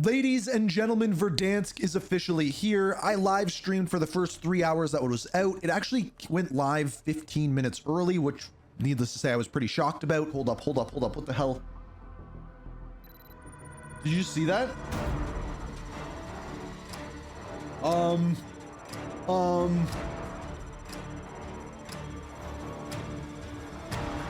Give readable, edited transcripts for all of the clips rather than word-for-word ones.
Ladies and gentlemen, Verdansk is officially here. I live streamed for the first 3 hours that it was out. It actually went live 15 minutes early, which needless to say, I was pretty shocked about. Hold up. What the hell? Did you see that?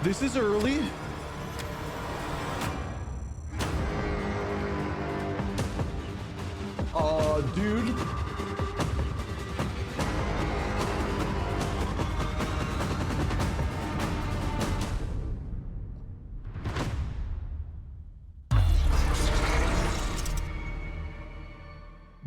This is early. Dude.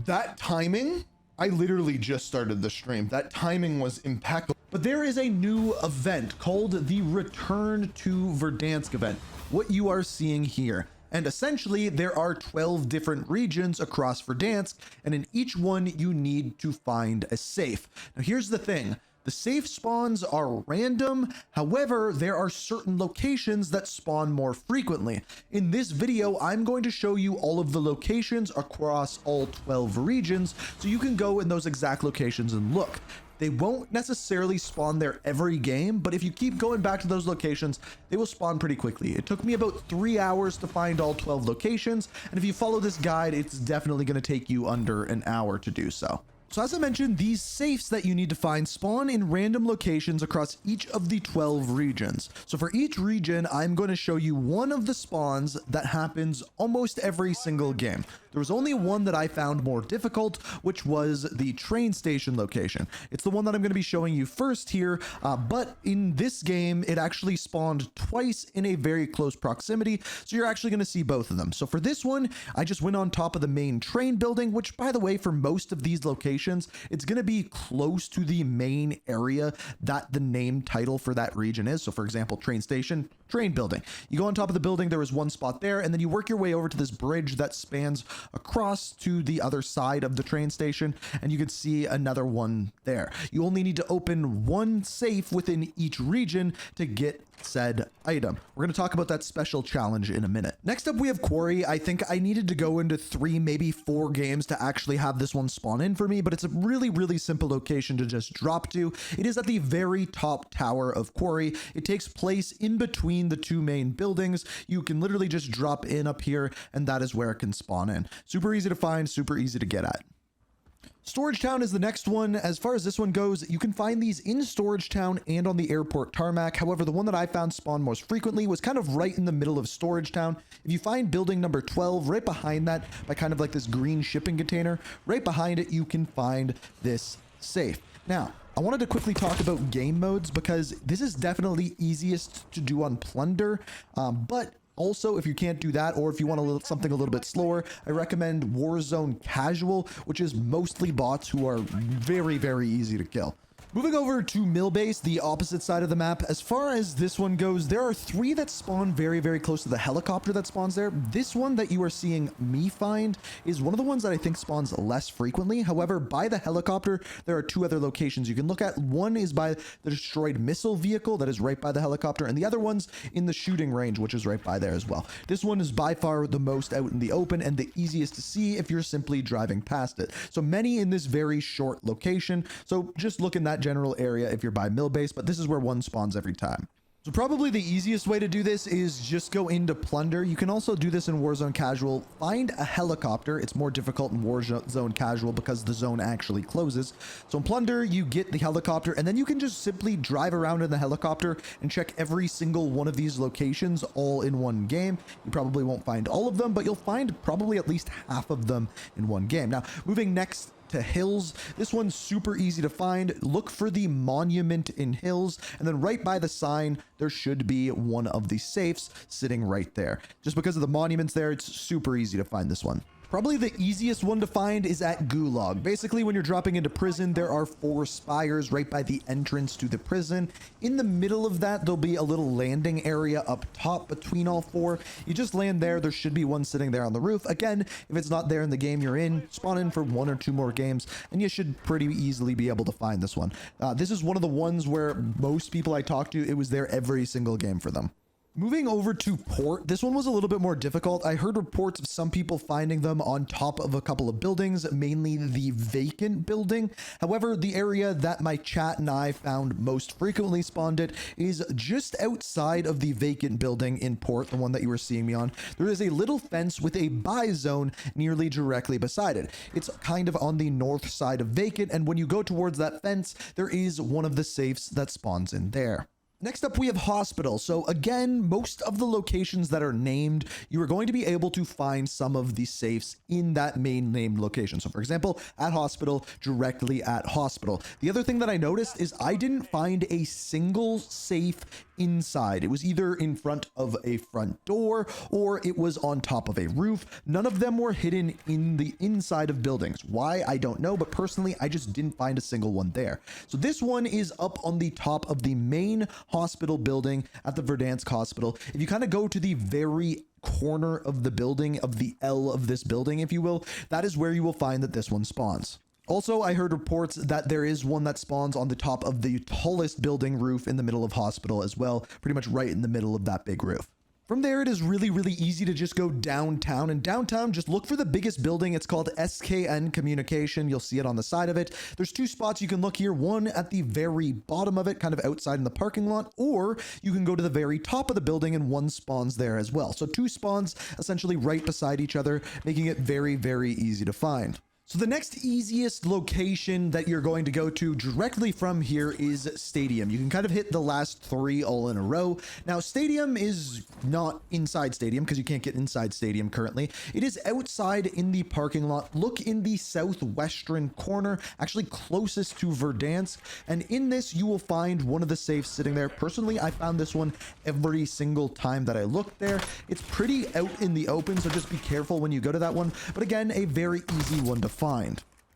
That timing, I literally just started the stream. That timing was impeccable. But there is a new event called the Return to Verdansk event. What you are seeing here. And essentially, there are 12 different regions across Verdansk, and in each one, you need to find a safe. Now, here's the thing. The safe spawns are random. However, there are certain locations that spawn more frequently. In this video, I'm going to show you all of the locations across all 12 regions, so you can go in those exact locations and look. They won't necessarily spawn there every game, but if you keep going back to those locations, they will spawn pretty quickly. It took me about 3 hours to find all 12 locations, and if you follow this guide, it's definitely going to take you under an hour to do so. So as I mentioned, these safes that you need to find spawn in random locations across each of the 12 regions. So for each region, I'm going to show you one of the spawns that happens almost every single game. There was only one that I found more difficult, which was the train station location. It's the one that I'm going to be showing you first here, but in this game, it actually spawned twice in a very close proximity, so you're actually going to see both of them. So for this one, I just went on top of the main train building, which by the way, for most of these locations, it's going to be close to the main area that the name title for that region is. So for example, train station, train building. You go on top of the building, there was one spot there, and then you work your way over to this bridge that spans across to the other side of the train station, and you can see another one there. You only need to open one safe within each region to get said item. We're going to talk about that special challenge in a minute. Next up, we have Quarry. I think I needed to go into 3, maybe 4 games to actually have this one spawn in for me, but it's a really simple location to just drop to. It is at the very top tower of Quarry. It takes place in between the 2 main buildings. You can literally just drop in up here, and that is where it can spawn in. Super easy to find, super easy to get at. Storage Town is the next one. As far as this one goes, you can find these in Storage Town and on the airport tarmac. However, the one that I found spawned most frequently was kind of right in the middle of Storage Town. If you find building number 12, right behind that, by kind of like this green shipping container, right behind it, you can find this safe. Now, I wanted to quickly talk about game modes because this is definitely easiest to do on Plunder, but also, if you can't do that, or if you want something a little bit slower, I recommend Warzone Casual, which is mostly bots who are very easy to kill. Moving over to Millbase, the opposite side of the map, as far as this one goes, there are 3 that spawn very close to the helicopter that spawns there. This one that you are seeing me find is one of the ones that I think spawns less frequently. However, by the helicopter, there are 2 other locations you can look at. One is by the destroyed missile vehicle that is right by the helicopter, and the other one's in the shooting range, which is right by there as well. This one is by far the most out in the open and the easiest to see if you're simply driving past it. So many in this very short location. So just look in that general area if you're by Millbase, but this is where one spawns every time. So probably the easiest way to do this is just go into Plunder. You can also do this in Warzone Casual. Find a helicopter. It's more difficult in Warzone Casual because the zone actually closes. So in Plunder, you get the helicopter, and then you can just simply drive around in the helicopter and check every single one of these locations all in one game. You probably won't find all of them, but you'll find probably at least half of them in one game. Now, moving next to Hills. This one's super easy to find. Look for the monument in Hills, and then right by the sign, there should be one of the safes sitting right there. Just because of the monuments there, it's super easy to find this one. Probably the easiest one to find is at Gulag. Basically, when you're dropping into prison, there are 4 spires right by the entrance to the prison. In the middle of that, there'll be a little landing area up top between all 4. You just land there. There should be one sitting there on the roof. Again, if it's not there in the game you're in, spawn in for 1 or 2 more games, and you should pretty easily be able to find this one. This is one of the ones where most people I talk to, it was there every single game for them. Moving over to port, this one was a little bit more difficult. I heard reports of some people finding them on top of a couple of buildings, mainly the vacant building. However, the area that my chat and I found most frequently spawned it is just outside of the vacant building in port, the one that you were seeing me on. There is a little fence with a buy zone nearly directly beside it. It's kind of on the north side of vacant, and when you go towards that fence, there is one of the safes that spawns in there. Next up, we have hospital. So again, most of the locations that are named, you are going to be able to find some of the safes in that main named location. So for example, at hospital, directly at hospital. The other thing that I noticed is I didn't find a single safe inside. It was either in front of a front door or it was on top of a roof. None of them were hidden in the inside of buildings. Why? I don't know, but personally, I just didn't find a single one there. So this one is up on the top of the main hospital building at the Verdansk Hospital. If you kind of go to the very corner of the building, of the L of this building, if you will, that is where you will find that this one spawns. Also, I heard reports that there is one that spawns on the top of the tallest building roof in the middle of hospital as well, pretty much right in the middle of that big roof. From there, it is really, really easy to just go downtown. And downtown, just look for the biggest building. It's called SKN Communication. You'll see it on the side of it. There's two spots you can look here. One at the very bottom of it, kind of outside in the parking lot, or you can go to the very top of the building and one spawns there as well. So two spawns essentially right beside each other, making it very, very easy to find. So the next easiest location that you're going to go to directly from here is Stadium. You can kind of hit the last three all in a row. Now, Stadium is not inside Stadium because you can't get inside Stadium currently. It is outside in the parking lot. Look in the southwestern corner, actually closest to Verdansk. And in this, you will find one of the safes sitting there. Personally, I found this one every single time that I looked there. It's pretty out in the open, so just be careful when you go to that one. But again, a very easy one to find.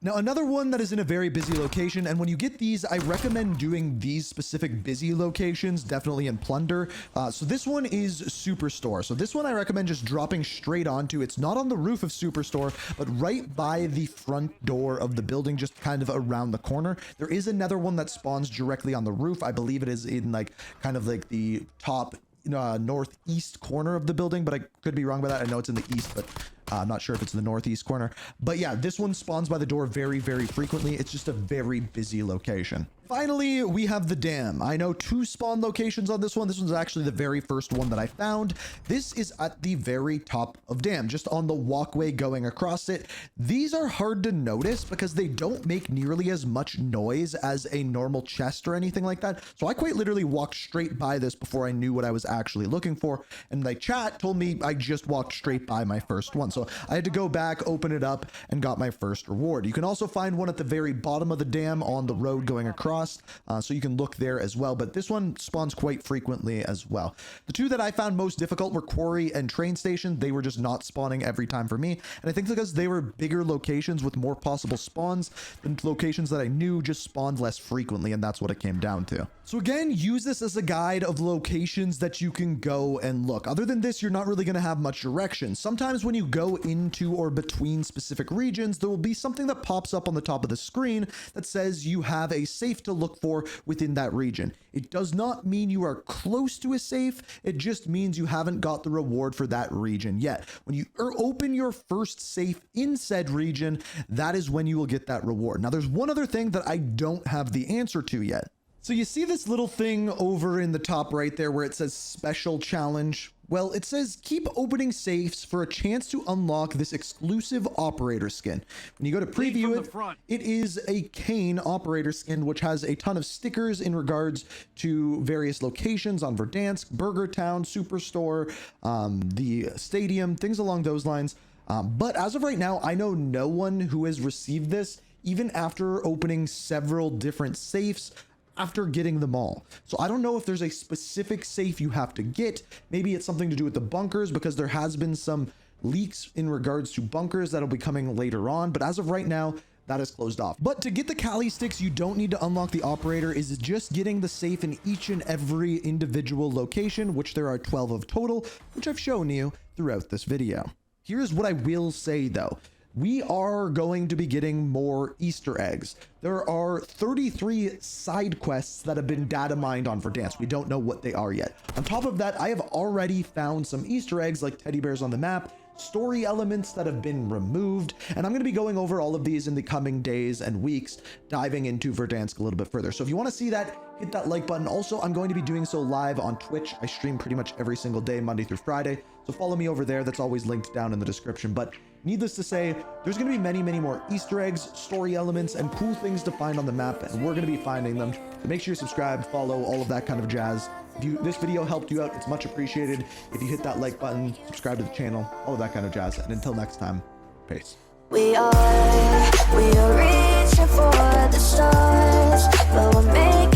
Now, another one that is in a very busy location, and when you get these, I recommend doing these specific busy locations, definitely in Plunder. So this one is Superstore. So this one I recommend just dropping straight onto. It's not on the roof of Superstore, but right by the front door of the building, just kind of around the corner. There is another one that spawns directly on the roof. I believe it is in like kind of like the top northeast corner of the building, but I could be wrong by that. I know it's in the east, but I'm not sure if it's in the northeast corner. But yeah, this one spawns by the door very, very frequently. It's just a very busy location. Finally, we have the dam. I know two spawn locations on this one. This one's actually the very first one that I found. This is at the very top of dam, just on the walkway going across it. These are hard to notice because they don't make nearly as much noise as a normal chest or anything like that. So I quite literally walked straight by this before I knew what I was actually looking for. And my chat told me I just walked straight by my first one. So I had to go back, open it up, and got my first reward. You can also find one at the very bottom of the dam on the road going across. So you can look there as well, but this one spawns quite frequently as well. The two that I found most difficult were Quarry and Train Station. They were just not spawning every time for me, and I think because they were bigger locations with more possible spawns, the locations that I knew just spawned less frequently, and that's what it came down to. So again, use this as a guide of locations that you can go and look. Other than this, you're not really going to have much direction. Sometimes when you go into or between specific regions, there will be something that pops up on the top of the screen that says you have a safe to look for within that region. It does not mean you are close to a safe. It just means you haven't got the reward for that region yet. When you open your first safe in said region, that is when you will get that reward. Now, there's one other thing that I don't have the answer to yet. So you see this little thing over in the top right there where it says special challenge? Well, it says keep opening safes for a chance to unlock this exclusive operator skin. When you go to preview it, it is a Kane operator skin, which has a ton of stickers in regards to various locations on Verdansk, Burger Town, Superstore, the stadium, things along those lines. But as of right now, I know no one who has received this, even after opening several different safes, after getting them all. So I don't know if there's a specific safe you have to get. Maybe it's something to do with the bunkers, because there has been some leaks in regards to bunkers that'll be coming later on. But as of right now, that is closed off. But to get the Kali sticks, you don't need to unlock the operator. Is just getting the safe in each and every individual location, which there are 12 of total, which I've shown you throughout this video. Here's what I will say though. we are going to be getting more Easter eggs. There are 33 side quests that have been data mined on Verdansk. We don't know what they are yet. On top of that, I have already found some Easter eggs like teddy bears on the map, story elements that have been removed, and I'm going to be going over all of these in the coming days and weeks, diving into Verdansk a little bit further. So if you want to see that, hit that like button. Also, I'm going to be doing so live on Twitch. I stream pretty much every single day, Monday through Friday. So follow me over there. That's always linked down in the description. But needless to say, there's going to be many, many more Easter eggs, story elements, and cool things to find on the map, and we're going to be finding them. So make sure you subscribe, follow, all of that kind of jazz. If this video helped you out, it's much appreciated. If you hit that like button, subscribe to the channel, all of that kind of jazz. And until next time, peace. We are reaching for the stars, but we're making